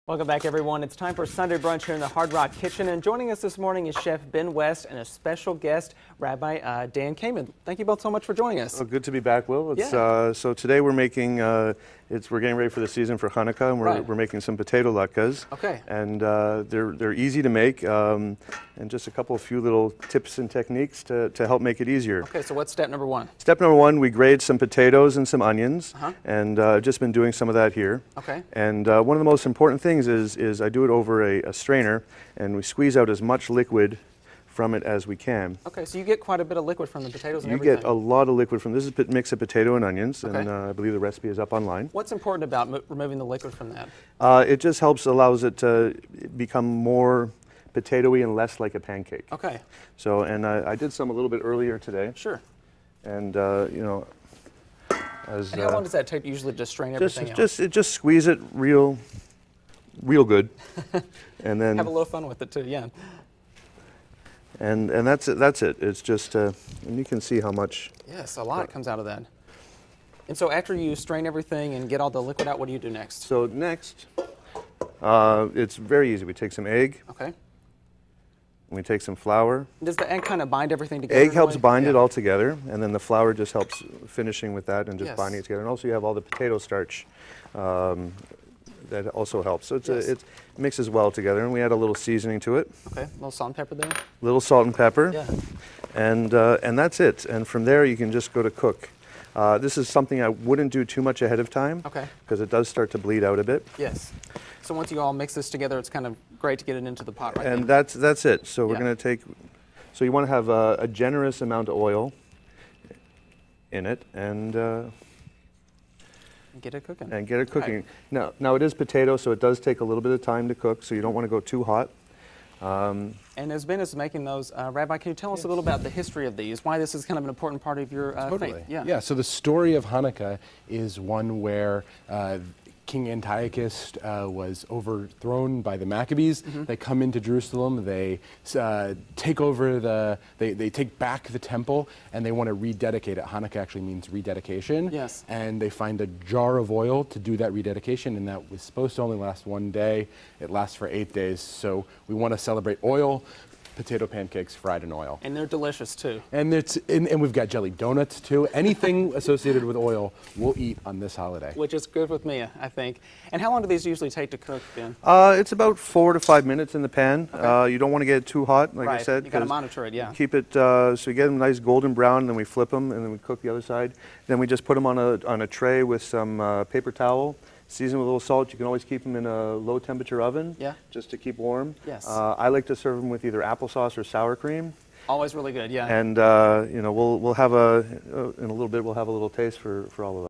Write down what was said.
Welcome back, everyone. It's time for Sunday brunch here in the Hard Rock Kitchen, and joining us this morning is Chef Ben West and a special guest, Rabbi Dan Caiman. Thank you both so much for joining us. Oh, good to be back, Will. So today we're making we're getting ready for the season for Hanukkah, and we're making some potato latkas. Okay. And they're easy to make, and just a few little tips and techniques to help make it easier. Okay. So what's step number one? Step number one: we grate some potatoes and some onions, and I've just been doing some of that here. Okay. And one of the most important things is I do it over a strainer, and we squeeze out as much liquid from it as we can. Okay, so you get quite a bit of liquid from the potatoes and everything. You get a lot of liquid from this. Is a mix of potato and onions, and I believe the recipe is up online. What's important about removing the liquid from that? It just allows it to become more potatoey and less like a pancake. Okay. So, and I did some a little bit earlier today. Sure. And you know, and how long does that take usually to strain everything out? Just squeeze it real good, and then have a little fun with it too. Yeah. And that's it. It's just, and you can see how much. Yes, a lot comes out of that. And so after you strain everything and get all the liquid out, what do you do next? So next, it's very easy. We take some egg. Okay. And we take some flour. Does the egg kind of bind everything together? Egg helps bind it all together, and then the flour just helps finishing with that and just binding it together. And also you have all the potato starch. That also helps. So it mixes well together, and we add a little seasoning to it. Okay, a little salt and pepper there. Little salt and pepper. Yeah. And that's it. And from there you can just go to cook. This is something I wouldn't do too much ahead of time. Okay. Because it does start to bleed out a bit. Yes. So once you all mix this together, it's kind of great to get it into the pot right And now. that's it. So we're going to take. So you want to have a generous amount of oil in it, and get it cooking. And get it cooking. Right. Now it is potato, so it does take a little bit of time to cook, so you don't want to go too hot. And as Ben is making those, Rabbi, can you tell us a little about the history of these, why this is kind of an important part of your faith? Yeah, so the story of Hanukkah is one where King Antiochus was overthrown by the Maccabees. They come into Jerusalem, they take over they take back the temple, and they want to rededicate it. Hanukkah actually means rededication. Yes. And they find a jar of oil to do that rededication, and that was supposed to only last one day. It lasts for 8 days, so we want to celebrate oil. Potato pancakes fried in oil. And they're delicious too. And and we've got jelly donuts too. Anything associated with oil we'll eat on this holiday. Which is good with me, I think. And how long do these usually take to cook, Ben? It's about 4 to 5 minutes in the pan. Okay. You don't want to get it too hot, like I said. You got to monitor it, yeah. Keep it so you get them nice golden brown, and then we flip them, and then we cook the other side. Then we just put them on a tray with some paper towel. Season with a little salt. You can always keep them in a low temperature oven, just to keep warm. Yes. I like to serve them with either applesauce or sour cream. Always really good, yeah. And you know, we'll have in a little bit we'll have a little taste for all of that.